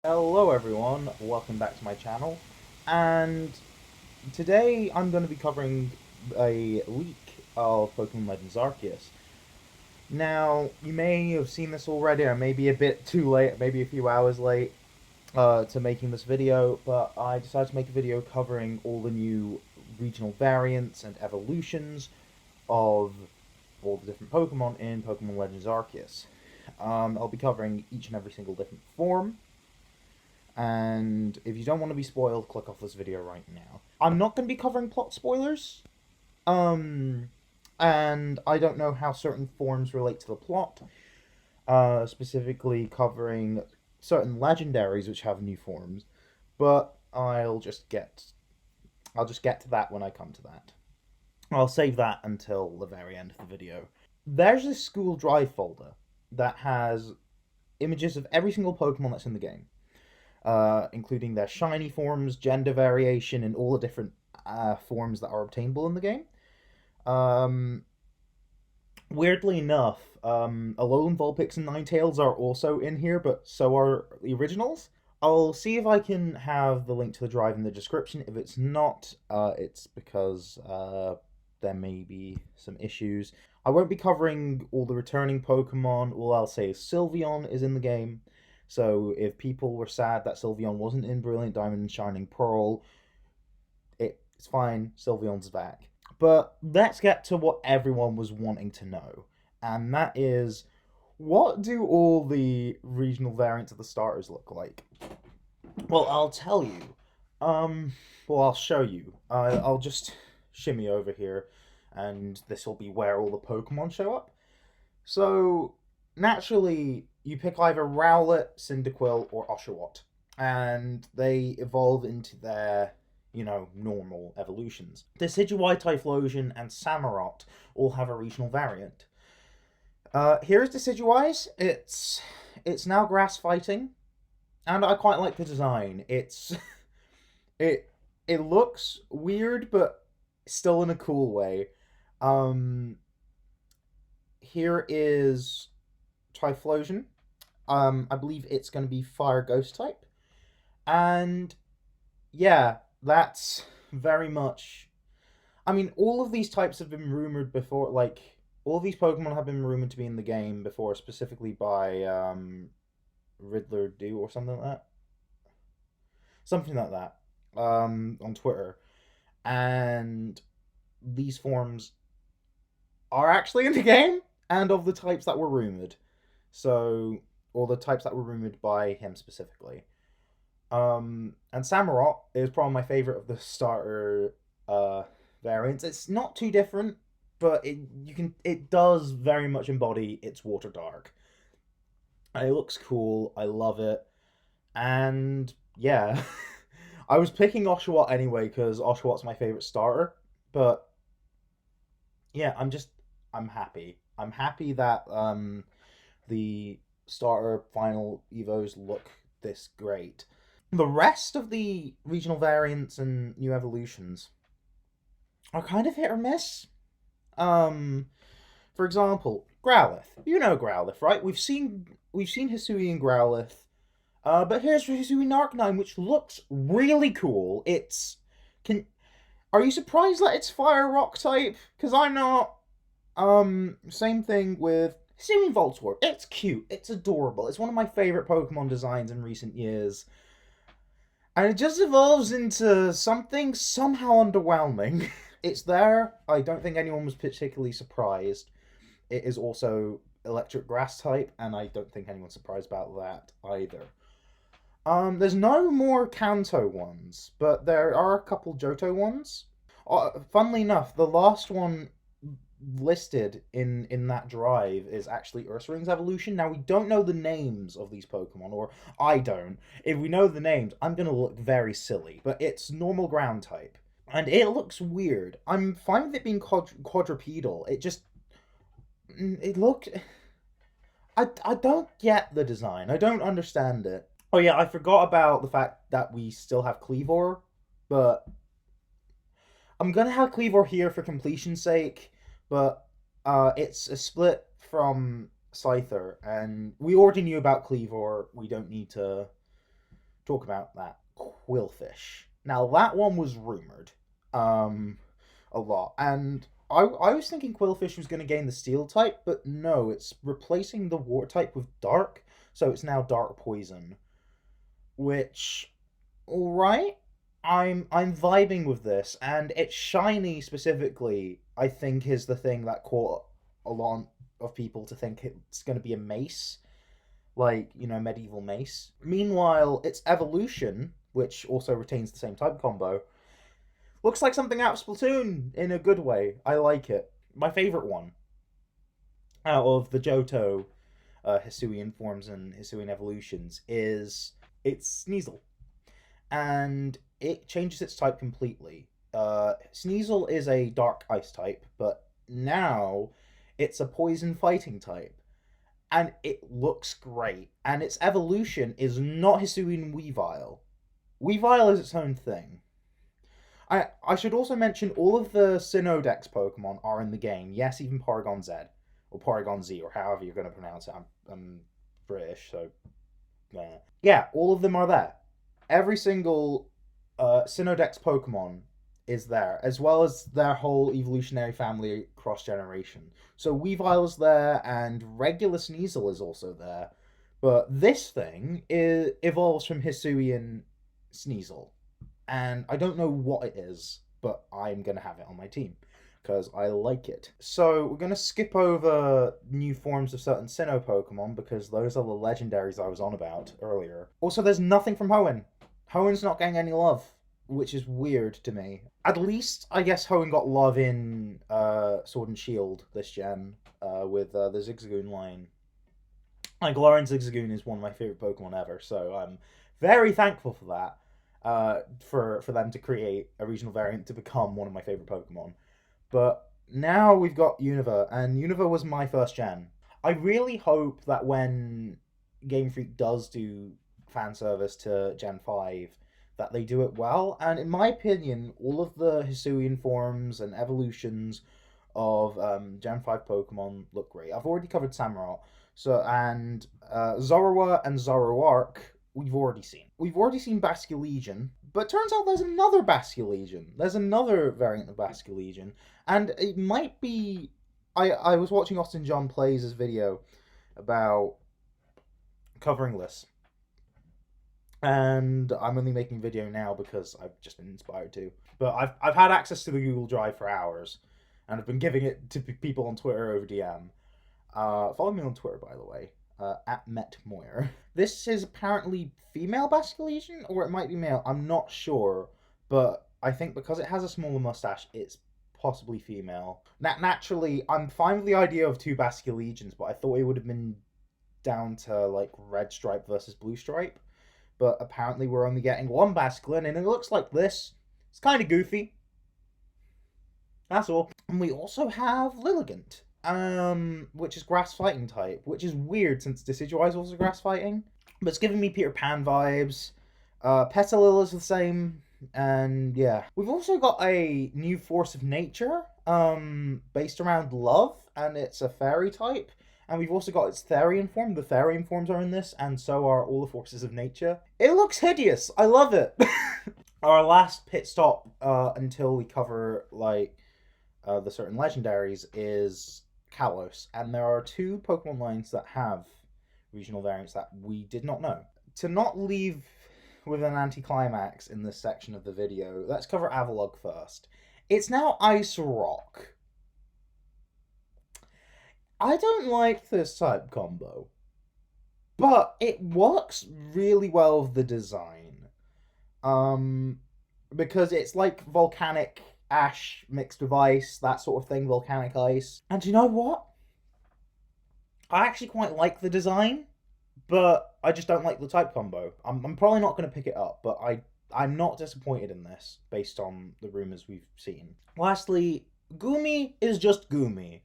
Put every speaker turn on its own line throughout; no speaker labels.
Hello everyone, welcome back to my channel, and today I'm going to be covering a leak of Pokémon Legends Arceus. Now, you may have seen this already, I may be a bit too late, maybe a few hours late to making this video, but I decided to make a video covering all the new regional variants and evolutions of all the different Pokemon in Pokemon Legends Arceus. I'll be covering each and every single different form, and if you don't want to be spoiled, click off this video right now. I'm not going to be covering plot spoilers, and I don't know how certain forms relate to the plot, specifically covering certain legendaries which have new forms, but I'll just get to that when I come to that. I'll save that until the very end of the video. There's this school drive folder that has images of every single Pokemon that's in the game. Including their shiny forms, gender variation, and all the different forms that are obtainable in the game. Weirdly enough, Alolan Vulpix and Ninetales are also in here, but so are the originals. I'll see if I can have the link to the drive in the description. If it's not, it's because there may be some issues. I won't be covering all the returning Pokemon. All I'll say is Sylveon is in the game. So if people were sad that Sylveon wasn't in Brilliant Diamond and Shining Pearl, it's fine, Sylveon's back. But let's get to what everyone was wanting to know, and that is, what do all the regional variants of the starters look like? Well, I'll tell you. I'll show you. I'll just shimmy over here, and this will be where all the Pokemon show up. So, naturally, you pick either Rowlet, Cyndaquil, or Oshawott, and they evolve into their, normal evolutions. Decidueye, Typhlosion, and Samurott all have a regional variant. Here's Decidueye's. It's now grass fighting, and I quite like the design. It it looks weird, but still in a cool way. Here is Typhlosion. I believe it's going to be Fire Ghost type. And yeah, that's very much. I mean, all of these types have been rumored before. Like, all of these Pokemon have been rumored to be in the game before, specifically by Riddler Do or something like that. Something like that. On Twitter. And these forms are actually in the game, and of the types that were rumored. So, or the types that were rumored by him specifically. And Samurott is probably my favorite of the starter variants. It's not too different, but it does very much embody its Water Dark. And it looks cool. I love it. And yeah, I was picking Oshawott anyway because Oshawott's my favorite starter. But yeah, I'm happy. I'm happy that the starter final evos look this great. The rest of the regional variants and new evolutions are kind of hit or miss. For example, Growlithe. You know Growlithe, right? We've seen Hisuian Growlithe. But here's Hisuian Arcanine, which looks really cool. Can Are you surprised that it's Fire Rock type? Because I'm not. Same thing with Hisuian Voltorb. It's cute. It's adorable. It's one of my favorite Pokemon designs in recent years. And it just evolves into something somehow underwhelming. It's there. I don't think anyone was particularly surprised. It is also electric grass type, and I don't think anyone's surprised about that either. There's no more Kanto ones, but there are a couple Johto ones. Funnily enough, the last one listed in that drive is actually Ursaring's evolution. Now, we don't know the names of these Pokemon, or I don't. If we know the names, I'm gonna look very silly, but it's normal ground type. And it looks weird. I'm fine with it being quadrupedal. It looked. I don't get the design. I don't understand it. Oh yeah, I forgot about the fact that we still have Cleavor, but I'm gonna have Cleavor here for completion's sake, but it's a split from Scyther, and we already knew about Cleavor. We don't need to talk about that. Quillfish. Now, that one was rumored a lot, and I was thinking Quillfish was going to gain the Steel type, but no, it's replacing the Water type with Dark, so it's now Dark Poison, which, alright, I'm vibing with this, and its shiny specifically, I think, is the thing that caught a lot of people to think it's going to be a mace, like, medieval mace. Meanwhile, its evolution, which also retains the same type combo, looks like something out of Splatoon in a good way. I like it. My favorite one out of the Johto Hisuian Forms and Hisuian Evolutions is its Sneasel. And it changes its type completely. Sneasel is a dark ice type, but now it's a poison fighting type. And it looks great. And its evolution is not Hisuian Weavile. Weavile is its own thing. I should also mention all of the Sinnoh-Dex Pokemon are in the game. Yes, even Porygon Z. Or Porygon Z, or however you're going to pronounce it. I'm British, so... Yeah, all of them are there. Every single Sinnoh-Dex Pokemon is there, as well as their whole evolutionary family cross-generation. So Weavile's there, and regular Sneasel is also there. But this thing evolves from Hisuian Sneasel. And I don't know what it is, but I'm going to have it on my team, because I like it. So we're going to skip over new forms of certain Sinnoh Pokemon, because those are the legendaries I was on about earlier. Also, there's nothing from Hoenn. Hoenn's not getting any love, which is weird to me. At least, I guess Hoenn got love in Sword and Shield this gen, with the Zigzagoon line. Like, Galarian Zigzagoon is one of my favorite Pokemon ever, so I'm very thankful for that. For them to create a regional variant to become one of my favorite Pokemon. But now we've got Unova, and Unova was my first gen. I really hope that when Game Freak does do fan service to Gen 5, that they do it well. And in my opinion, all of the Hisuian forms and evolutions of Gen 5 Pokemon look great. I've already covered Samurott, and Zorua and Zoroark we've already seen. We've already seen Basculegion, but turns out there's another Basculegion. There's another variant of Basculegion, and it might be... I was watching Austin John Plays' video about covering this, and I'm only making a video now because I've just been inspired to. But I've had access to the Google Drive for hours, and I've been giving it to people on Twitter over DM. Follow me on Twitter, by the way. At Metmoyer. This is apparently female Basculegion, or it might be male. I'm not sure, but I think because it has a smaller mustache, it's possibly female. Naturally, I'm fine with the idea of two Basculegions, but I thought it would have been down to like Red Stripe versus Blue Stripe. But apparently, we're only getting one Basculin, and it looks like this. It's kind of goofy. That's all. And we also have Liligant. Which is grass fighting type, which is weird since Decidueye is also grass fighting, but it's giving me Peter Pan vibes. Petalil is the same, and yeah. We've also got a new force of nature, based around love, and it's a fairy type, and we've also got its Therian form. The Therian forms are in this, and so are all the forces of nature. It looks hideous! I love it! Our last pit stop, until we cover, like, the certain legendaries is Kalos, and there are two Pokemon lines that have regional variants that we did not know. To not leave with an anticlimax in this section of the video, let's cover Avalugg first. It's now Ice Rock. I don't like this type combo, but it works really well with the design. Because it's like volcanic ash mixed with ice, that sort of thing, volcanic ice. And you know what? I actually quite like the design, but I just don't like the type combo. I'm probably not going to pick it up, but I'm not disappointed in this, based on the rumours we've seen. Lastly, Goomy is just Goomy,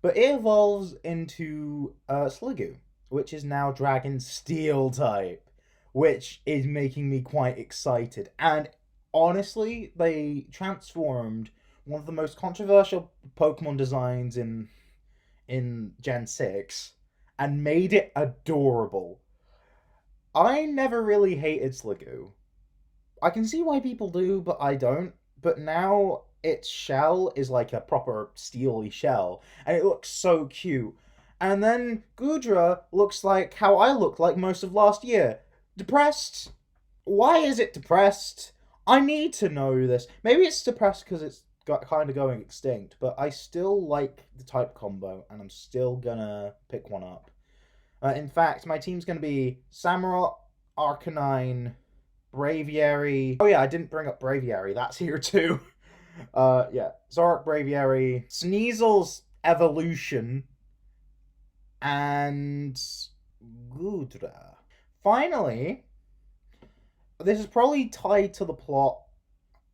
but it evolves into Sliggoo, which is now Dragon Steel type, which is making me quite excited. And honestly, they transformed one of the most controversial Pokemon designs in Gen 6 and made it adorable. I never really hated Sliggoo. I can see why people do, but I don't. But now its shell is like a proper steely shell, and it looks so cute. And then Goodra looks like how I looked like most of last year. Depressed. Why is it depressed? I need to know this. Maybe it's depressed because it's got kind of going extinct, but I still like the type combo, and I'm still gonna pick one up. In fact, my team's gonna be Samurott, Arcanine, Braviary. Oh yeah, I didn't bring up Braviary. That's here too. Yeah, Zoroark, Braviary, Sneasel's Evolution, and Goodra. Finally, this is probably tied to the plot,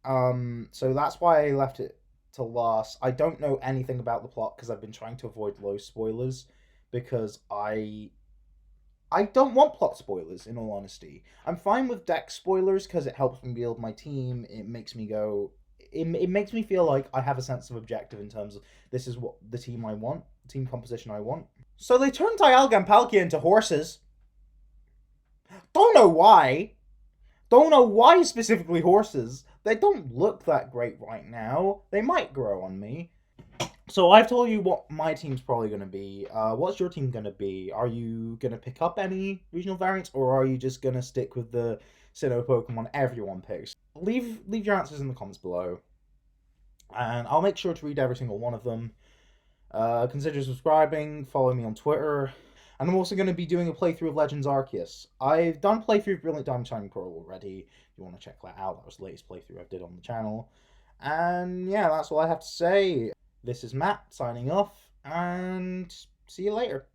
so that's why I left it to last. I don't know anything about the plot because I've been trying to avoid low spoilers because I don't want plot spoilers, in all honesty. I'm fine with deck spoilers because it helps me build my team. It makes me go. It makes me feel like I have a sense of objective in terms of this is what the team I want, the team composition I want. So they turned Dialga and Palkia into horses. Don't know why. Don't know why specifically horses. They don't look that great right now. They might grow on me. So I've told you what my team's probably going to be. What's your team going to be? Are you going to pick up any regional variants, or are you just going to stick with the Sinnoh Pokemon everyone picks? Leave your answers in the comments below, and I'll make sure to read every single one of them. Consider subscribing, follow me on Twitter, and I'm also going to be doing a playthrough of Legends Arceus. I've done a playthrough of Brilliant Diamond Shining Pearl already. If you want to check that out, that was the latest playthrough I did on the channel. And yeah, that's all I have to say. This is Matt signing off, and see you later.